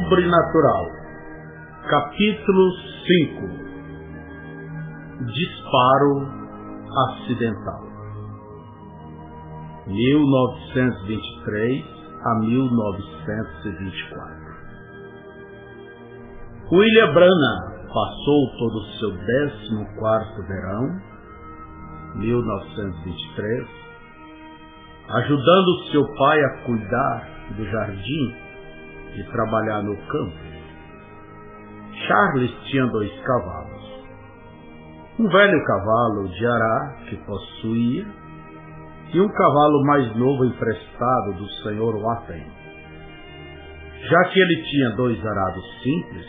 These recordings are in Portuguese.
Sobrenatural. Capítulo 5. Disparo acidental. 1923 a 1924. William Branham passou todo o seu 14º verão, 1923, ajudando seu pai a cuidar do jardim e trabalhar no campo. Charles tinha 2 cavalos. Um velho cavalo de ará que possuía e um cavalo mais novo emprestado do Sr. Watten. Já que ele tinha 2 arados simples,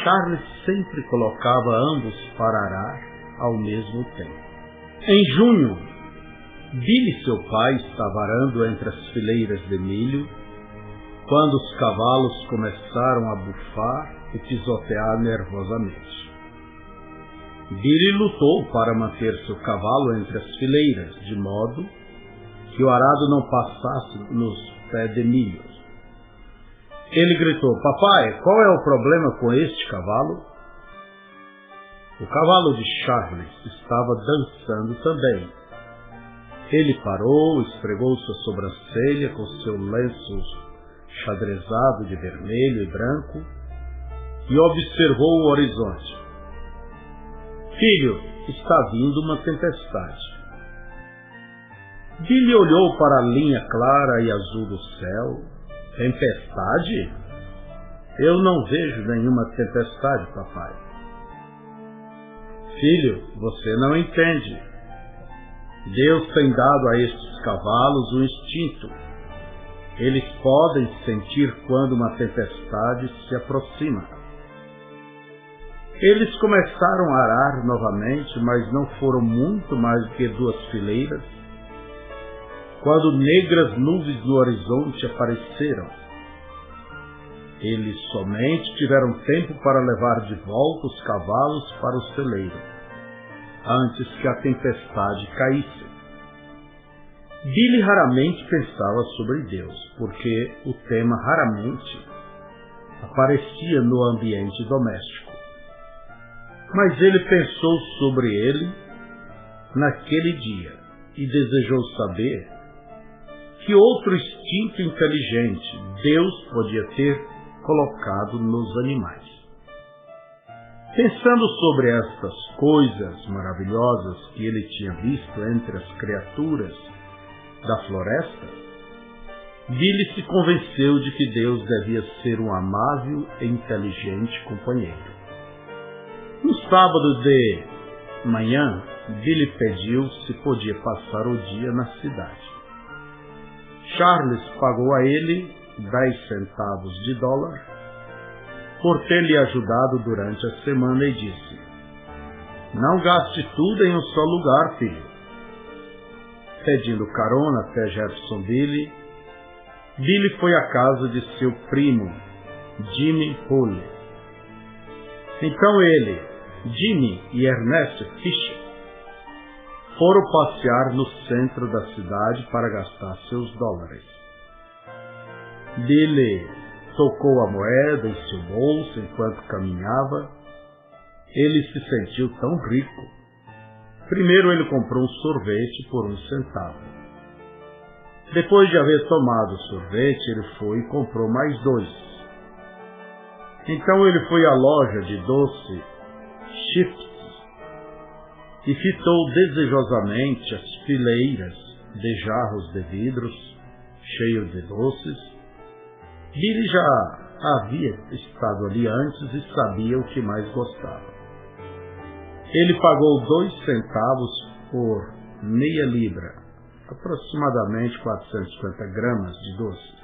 Charles sempre colocava ambos para arar ao mesmo tempo. Em junho, Billy, seu pai, estava arando entre as fileiras de milho quando os cavalos começaram a bufar e pisotear nervosamente. Billy lutou para manter seu cavalo entre as fileiras, de modo que o arado não passasse nos pés de milho. Ele gritou: "Papai, qual é o problema com este cavalo?" O cavalo de Charles estava dançando também. Ele parou, esfregou sua sobrancelha com seu lenço xadrezado de vermelho e branco e observou o horizonte. "Filho, está vindo uma tempestade." Billy olhou para a linha clara e azul do céu. "Tempestade? Eu não vejo nenhuma tempestade, papai." "Filho, você não entende. Deus tem dado a estes cavalos um instinto. Eles podem sentir quando uma tempestade se aproxima." Eles começaram a arar novamente, mas não foram muito mais do que 2 fileiras, quando negras nuvens no horizonte apareceram. Eles somente tiveram tempo para levar de volta os cavalos para o celeiro, antes que a tempestade caísse. Billy raramente pensava sobre Deus, porque o tema raramente aparecia no ambiente doméstico. Mas ele pensou sobre ele naquele dia e desejou saber que outro instinto inteligente Deus podia ter colocado nos animais. Pensando sobre estas coisas maravilhosas que ele tinha visto entre as criaturas da floresta, Billy se convenceu de que Deus devia ser um amável e inteligente companheiro. No sábado de manhã, Billy pediu se podia passar o dia na cidade. Charles pagou a ele 10 centavos de dólar por ter lhe ajudado durante a semana e disse: "Não gaste tudo em um só lugar, filho." Pedindo carona até Jeffersonville, Billy foi à casa de seu primo, Jimmy Hull. Então ele, Jimmy e Ernest Fisher foram passear no centro da cidade para gastar seus dólares. Billy tocou a moeda em seu bolso enquanto caminhava. Ele se sentiu tão rico. Primeiro ele comprou um sorvete por 1 centavo. Depois de haver tomado o sorvete, ele foi e comprou mais 2. Então ele foi à loja de doce Shifts e fitou desejosamente as fileiras de jarros de vidros cheios de doces. Billy já havia estado ali antes e sabia o que mais gostava. Ele pagou 2 centavos por meia libra, aproximadamente 450 gramas de doces.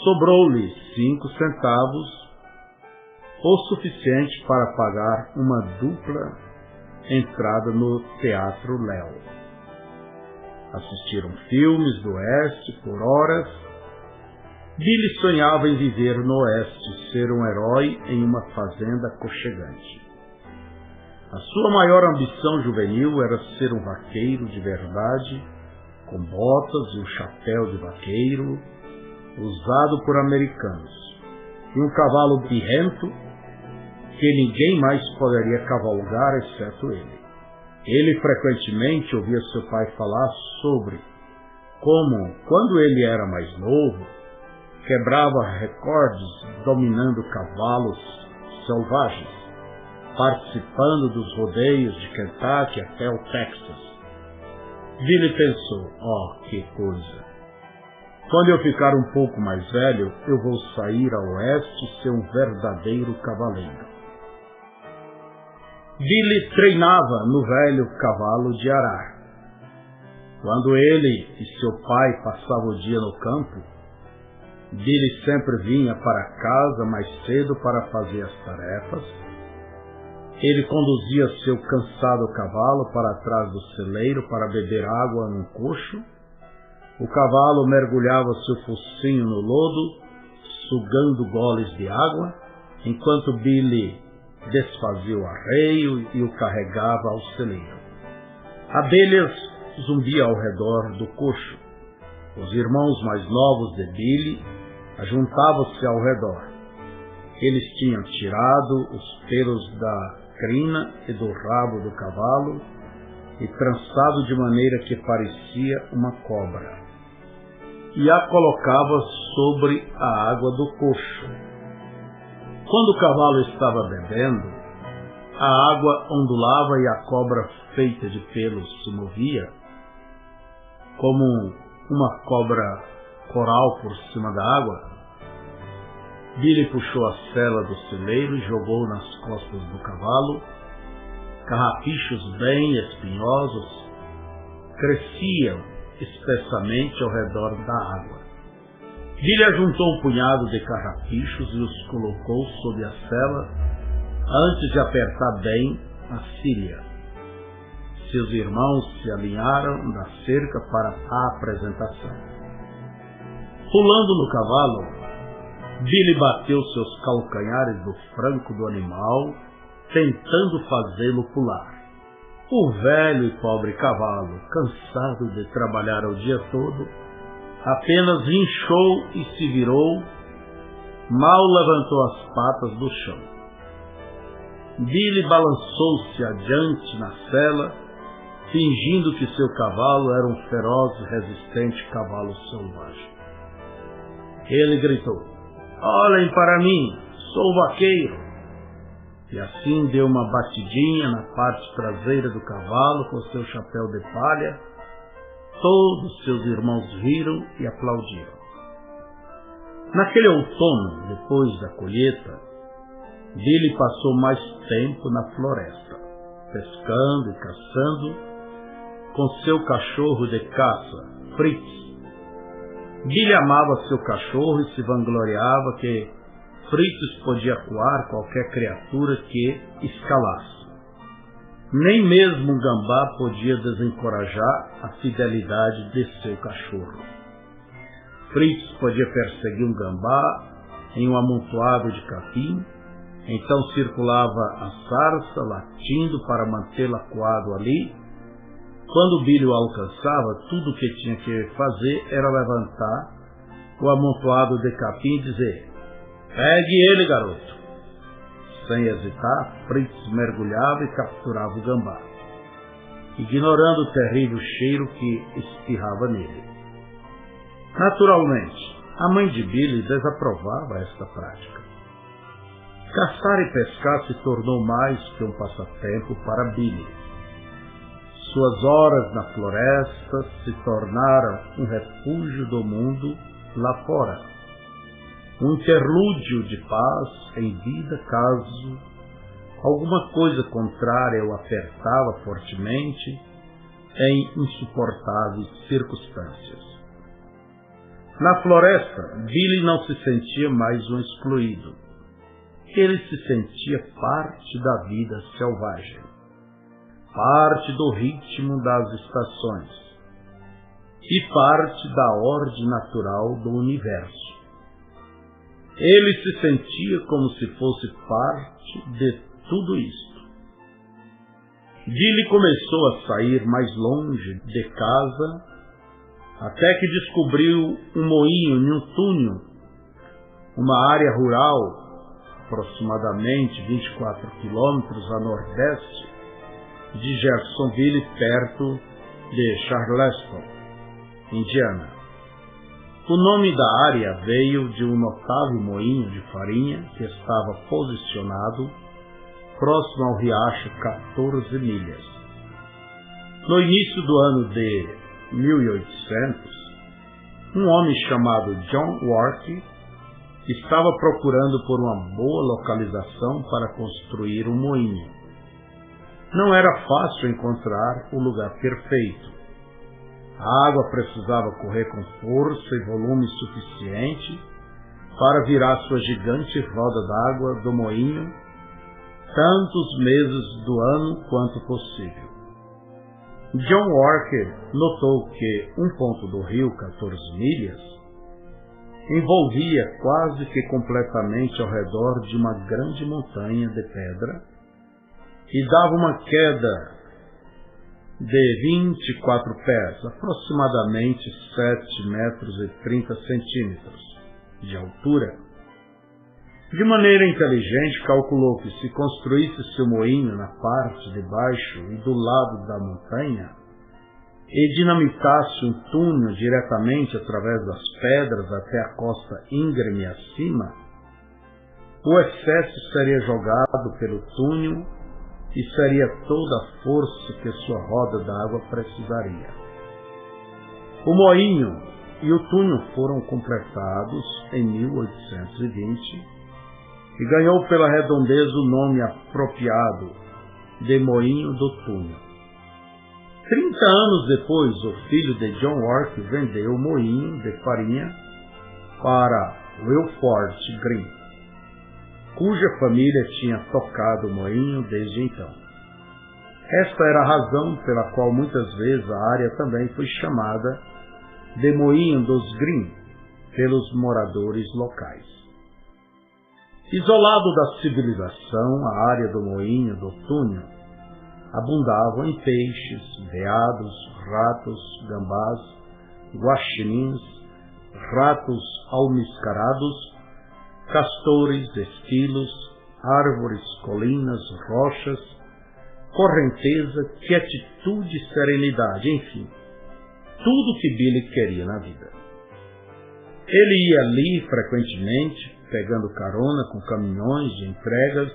Sobrou-lhe 5 centavos, o suficiente para pagar uma dupla entrada no Teatro Léo. Assistiram filmes do Oeste por horas. Billy sonhava em viver no Oeste, ser um herói em uma fazenda aconchegante. A sua maior ambição juvenil era ser um vaqueiro de verdade, com botas e um chapéu de vaqueiro, usado por americanos, e um cavalo birrento que ninguém mais poderia cavalgar exceto ele. Ele frequentemente ouvia seu pai falar sobre como, quando ele era mais novo, quebrava recordes dominando cavalos selvagens, participando dos rodeios de Kentucky até o Texas. Billy pensou, que coisa! Quando eu ficar um pouco mais velho, eu vou sair ao oeste e ser um verdadeiro cavaleiro. Billy treinava no velho cavalo de arar. Quando ele e seu pai passavam o dia no campo, Billy sempre vinha para casa mais cedo para fazer as tarefas. Ele conduzia seu cansado cavalo para trás do celeiro para beber água num cocho. O cavalo mergulhava seu focinho no lodo, sugando goles de água, enquanto Billy desfazia o arreio e o carregava ao celeiro. Abelhas zumbiam ao redor do cocho. Os irmãos mais novos de Billy ajuntavam-se ao redor. Eles tinham tirado os pelos da crina e do rabo do cavalo e trançado de maneira que parecia uma cobra, e a colocava sobre a água do cocho. Quando o cavalo estava bebendo, a água ondulava e a cobra feita de pelos se movia, como uma cobra coral por cima da água. Billy puxou a sela do celeiro e jogou nas costas do cavalo. Carrapichos bem espinhosos cresciam espessamente ao redor da água. Billy ajuntou um punhado de carrapichos e os colocou sob a sela antes de apertar bem a cilha. Seus irmãos se alinharam da cerca para a apresentação. Pulando no cavalo, Billy bateu seus calcanhares no franco do animal, tentando fazê-lo pular. O velho e pobre cavalo, cansado de trabalhar o dia todo, apenas inchou e se virou, mal levantou as patas do chão. Billy balançou-se adiante na sela, fingindo que seu cavalo era um feroz e resistente cavalo selvagem. Ele gritou: "Olhem para mim, sou vaqueiro!" E assim deu uma batidinha na parte traseira do cavalo com seu chapéu de palha. Todos seus irmãos riram e aplaudiram. Naquele outono, depois da colheita, Billy passou mais tempo na floresta, pescando e caçando com seu cachorro de caça, Fritz. Billy amava seu cachorro e se vangloriava que Fritz podia acuar qualquer criatura que escalasse. Nem mesmo um gambá podia desencorajar a fidelidade de seu cachorro. Fritz podia perseguir um gambá em um amontoado de capim, então circulava a sarça, latindo para mantê-lo acuado ali. Quando Billy o alcançava, tudo o que tinha que fazer era levantar o amontoado de capim e dizer: "Pegue ele, garoto!" Sem hesitar, Fritz mergulhava e capturava o gambá, ignorando o terrível cheiro que espirrava nele. Naturalmente, a mãe de Billy desaprovava esta prática. Caçar e pescar se tornou mais que um passatempo para Billy. Suas horas na floresta se tornaram um refúgio do mundo lá fora, um interlúdio de paz em vida caso alguma coisa contrária o apertava fortemente em insuportáveis circunstâncias. Na floresta, Billy não se sentia mais um excluído. Ele se sentia parte da vida selvagem, parte do ritmo das estações e parte da ordem natural do universo. Ele se sentia como se fosse parte de tudo isto. Billy começou a sair mais longe de casa, até que descobriu um moinho em um túnel, uma área rural, aproximadamente 24 quilômetros a nordeste de Jeffersonville, perto de Charleston, Indiana. O nome da área veio de um notável moinho de farinha que estava posicionado próximo ao riacho 14 milhas. No início do ano de 1800, um homem chamado John Wark estava procurando por uma boa localização para construir um moinho. Não era fácil encontrar o lugar perfeito. A água precisava correr com força e volume suficiente para virar sua gigante roda d'água do moinho tantos meses do ano quanto possível. John Walker notou que um ponto do rio 14 milhas envolvia quase que completamente ao redor de uma grande montanha de pedra e dava uma queda de 24 pés, aproximadamente 7 metros e 30 centímetros de altura. De maneira inteligente, calculou que se construísse seu moinho na parte de baixo e do lado da montanha e dinamitasse um túnel diretamente através das pedras até a costa íngreme acima, o excesso seria jogado pelo túnel e seria toda a força que sua roda d'água precisaria. O moinho e o túnel foram completados em 1820 e ganhou pela redondeza o nome apropriado de Moinho do Túnel. 30 anos depois, o filho de John Wark vendeu o moinho de farinha para Wilford Green, cuja família tinha tocado o moinho desde então. Esta era a razão pela qual muitas vezes a área também foi chamada de Moinho dos Green pelos moradores locais. Isolado da civilização, a área do moinho do túnel abundavam em peixes, veados, ratos, gambás, guaxinins, ratos almiscarados, castores, esquilos, árvores, colinas, rochas, correnteza, quietude e serenidade, enfim, tudo que Billy queria na vida. Ele ia ali frequentemente, pegando carona com caminhões de entregas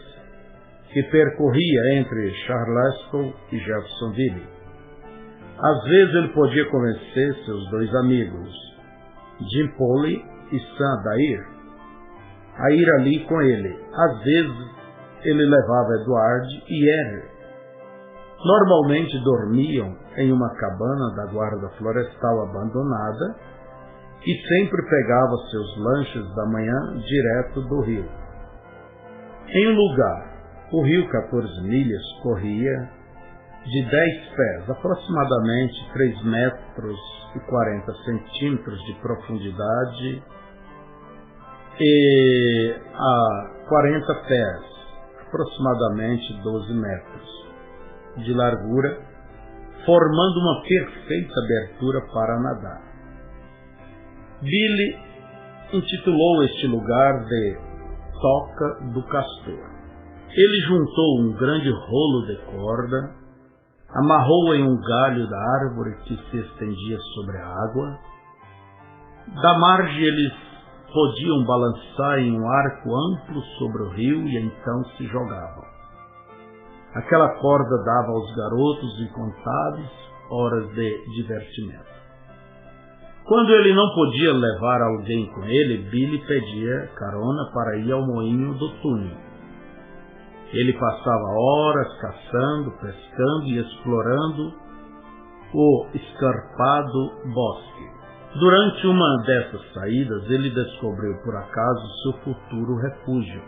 que percorria entre Charleston e Jeffersonville. Às vezes ele podia convencer seus dois amigos, Jim Polly e Sam Adair, a ir ali com ele. Às vezes ele levava Edward e Henry. Normalmente dormiam em uma cabana da guarda florestal abandonada e sempre pegava seus lanches da manhã direto do rio. Em um lugar, o rio 14 milhas corria de 10 pés, aproximadamente 3 metros e 40 centímetros de profundidade e a 40 pés, aproximadamente 12 metros de largura, formando uma perfeita abertura para nadar. Billy intitulou este lugar de Toca do Castor. Ele juntou um grande rolo de corda, amarrou em um galho da árvore que se estendia sobre a água. Da margem eles podiam balançar em um arco amplo sobre o rio e então se jogavam. Aquela corda dava aos garotos incontáveis horas de divertimento. Quando ele não podia levar alguém com ele, Billy pedia carona para ir ao moinho do túnel. Ele passava horas caçando, pescando e explorando o escarpado bosque. Durante uma dessas saídas, ele descobriu por acaso seu futuro refúgio.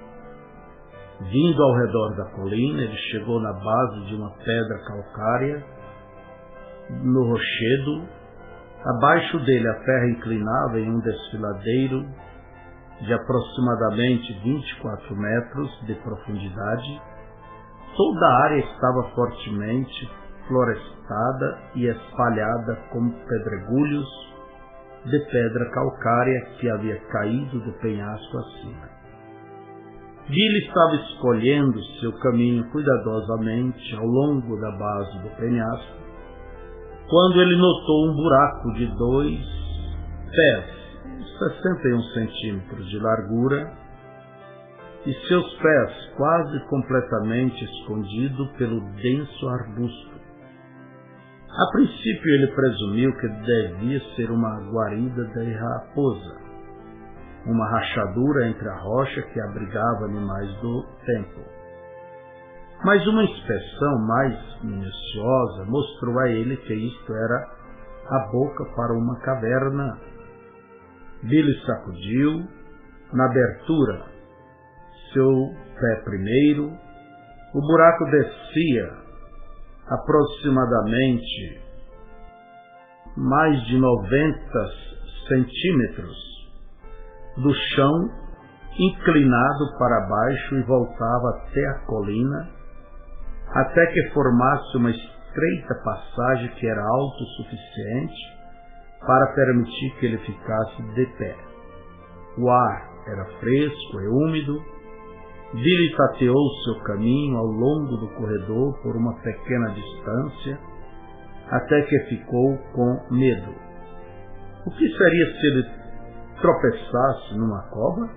Vindo ao redor da colina, ele chegou na base de uma pedra calcária, no rochedo. Abaixo dele, a terra inclinava em um desfiladeiro de aproximadamente 24 metros de profundidade. Toda a área estava fortemente florestada e espalhada com pedregulhos de pedra calcária que havia caído do penhasco acima. Billy estava escolhendo seu caminho cuidadosamente ao longo da base do penhasco, quando ele notou um buraco de 2 pés, 61 centímetros de largura, e seus pés quase completamente escondido pelo denso arbusto. A princípio ele presumiu que devia ser uma guarida de raposa, uma rachadura entre a rocha que abrigava animais do tempo. Mas uma inspeção mais minuciosa mostrou a ele que isto era a boca para uma caverna. Billy sacudiu na abertura seu pé primeiro. O buraco descia aproximadamente mais de 90 centímetros do chão, inclinado para baixo, e voltava até a colina, até que formasse uma estreita passagem que era alta o suficiente para permitir que ele ficasse de pé. O ar era fresco e úmido. Billy tateou seu caminho ao longo do corredor por uma pequena distância, até que ficou com medo. O que seria se ele tropeçasse numa cova?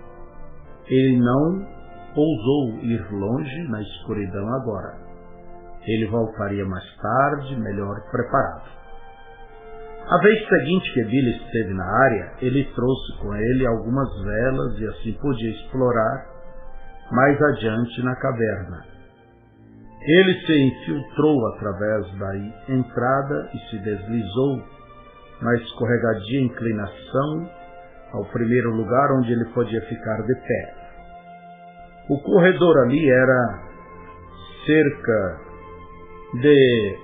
Ele não ousou ir longe na escuridão agora. Ele voltaria mais tarde, melhor preparado. A vez seguinte que Billy esteve na área, ele trouxe com ele algumas velas e assim podia explorar mais adiante na caverna. Ele se infiltrou através da entrada e se deslizou na escorregadia inclinação ao primeiro lugar onde ele podia ficar de pé. O corredor ali era cerca de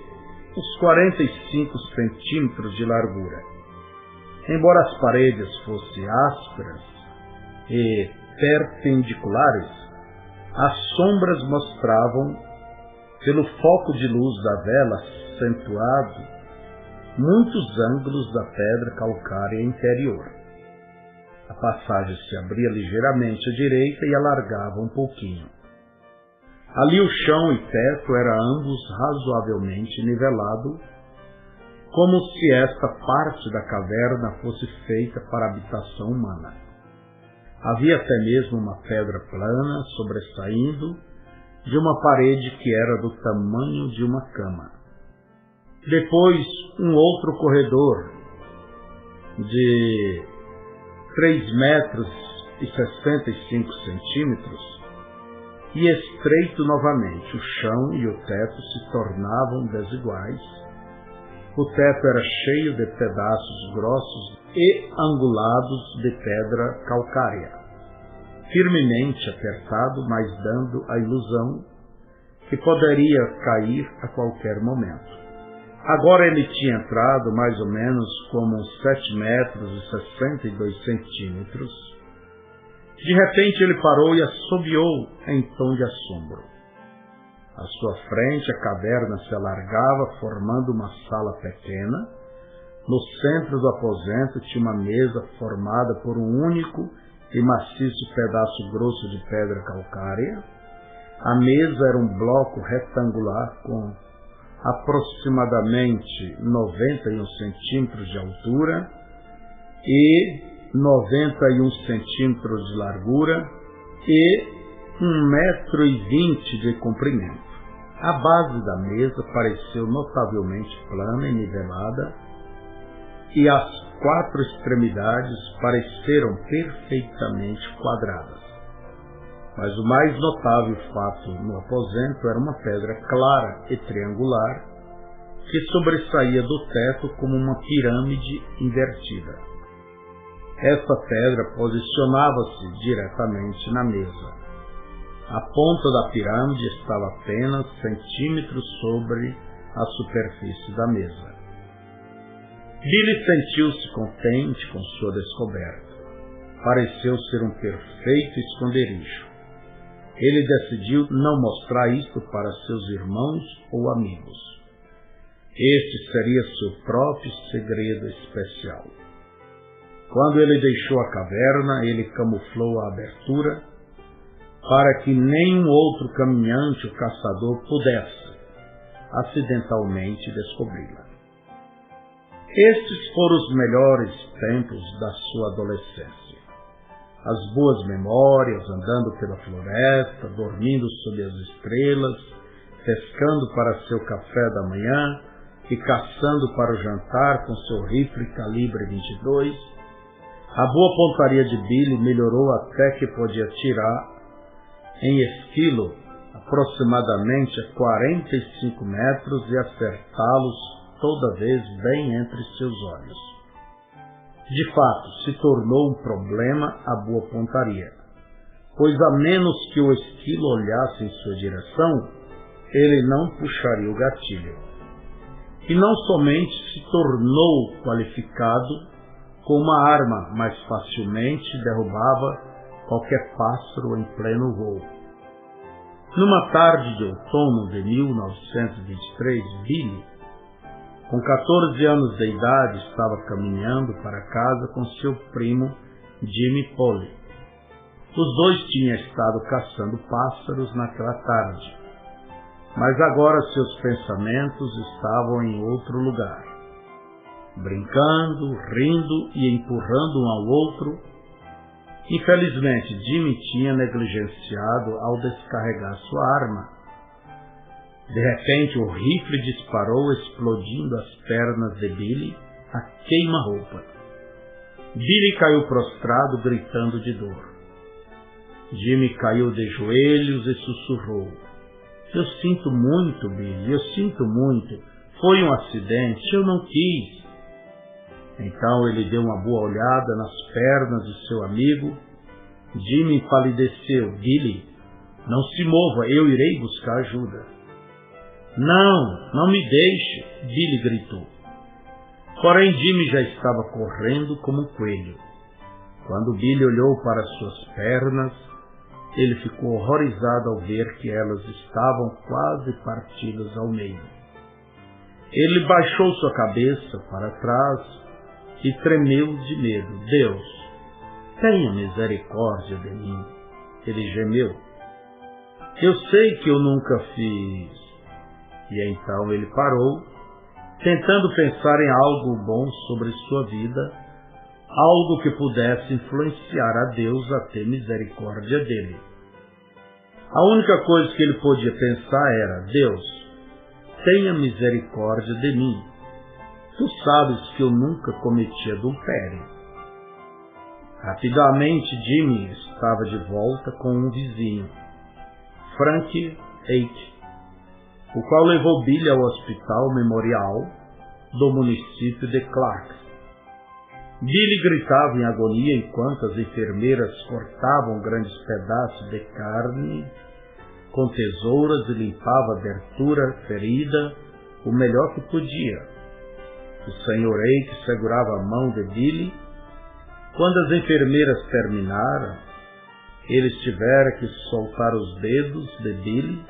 uns 45 centímetros de largura. Embora as paredes fossem ásperas e perpendiculares, as sombras mostravam, pelo foco de luz da vela acentuado, muitos ângulos da pedra calcária interior. A passagem se abria ligeiramente à direita e alargava um pouquinho. Ali o chão e teto eram ambos razoavelmente nivelados, como se esta parte da caverna fosse feita para a habitação humana. Havia até mesmo uma pedra plana sobressaindo de uma parede que era do tamanho de uma cama. Depois, um outro corredor de 3 metros e 65 centímetros e estreito novamente. O chão e o teto se tornavam desiguais. O teto era cheio de pedaços grossos e angulados de pedra calcária, firmemente apertado, mas dando a ilusão que poderia cair a qualquer momento. Agora ele tinha entrado mais ou menos como uns 7 metros e 62 centímetros. De repente ele parou e assobiou em tom de assombro. À sua frente a caverna se alargava, formando uma sala pequena. No centro do aposento tinha uma mesa formada por um único e maciço pedaço grosso de pedra calcária. A mesa era um bloco retangular com aproximadamente 91 centímetros de altura e 91 centímetros de largura e 1,20 m de comprimento. A base da mesa pareceu notavelmente plana e nivelada, e as 4 extremidades pareceram perfeitamente quadradas. Mas o mais notável fato no aposento era uma pedra clara e triangular que sobressaía do teto como uma pirâmide invertida. Esta pedra posicionava-se diretamente na mesa. A ponta da pirâmide estava apenas centímetros sobre a superfície da mesa. Billy sentiu-se contente com sua descoberta. Pareceu ser um perfeito esconderijo. Ele decidiu não mostrar isto para seus irmãos ou amigos. Este seria seu próprio segredo especial. Quando ele deixou a caverna, ele camuflou a abertura para que nenhum outro caminhante ou caçador pudesse acidentalmente descobri-la. Estes foram os melhores tempos da sua adolescência. As boas memórias, andando pela floresta, dormindo sob as estrelas, pescando para seu café da manhã e caçando para o jantar com seu rifle calibre 22. A boa pontaria de Billy melhorou até que podia atirar em esquilo aproximadamente a 45 metros e acertá-los toda vez bem entre seus olhos. De fato, se tornou um problema a boa pontaria, pois a menos que o esquilo olhasse em sua direção, ele não puxaria o gatilho. E não somente se tornou qualificado com uma arma, mas facilmente derrubava qualquer pássaro em pleno voo. Numa tarde de outono de 1923, Billy, com 14 anos de idade, estava caminhando para casa com seu primo Jimmy Polly. Os dois tinham estado caçando pássaros naquela tarde, mas agora seus pensamentos estavam em outro lugar. Brincando, rindo e empurrando um ao outro. Infelizmente, Jimmy tinha negligenciado ao descarregar sua arma. De repente, o rifle disparou, explodindo as pernas de Billy a queima-roupa. Billy caiu prostrado, gritando de dor. Jimmy caiu de joelhos e sussurrou: "Eu sinto muito, Billy, eu sinto muito. Foi um acidente, eu não quis." Então ele deu uma boa olhada nas pernas de seu amigo. Jimmy empalideceu. "Billy, não se mova, eu irei buscar ajuda." Não me deixe!" Billy gritou. Porém, Jimmy já estava correndo como um coelho. Quando Billy olhou para suas pernas, ele ficou horrorizado ao ver que elas estavam quase partidas ao meio. Ele baixou sua cabeça para trás e tremeu de medo. "Deus, tenha misericórdia de mim." Ele gemeu. "Eu sei que eu nunca fiz." E então ele parou, tentando pensar em algo bom sobre sua vida, algo que pudesse influenciar a Deus a ter misericórdia dele. A única coisa que ele podia pensar era: "Deus, tenha misericórdia de mim. Tu sabes que eu nunca cometi adultério." Rapidamente, Jimmy estava de volta com um vizinho, Frank Ake, o qual levou Billy ao Hospital Memorial do município de Clark. Billy gritava em agonia enquanto as enfermeiras cortavam grandes pedaços de carne com tesouras e limpava a abertura ferida o melhor que podia. O Sr. Ake segurava a mão de Billy. Quando as enfermeiras terminaram, eles tiveram que soltar os dedos de Billy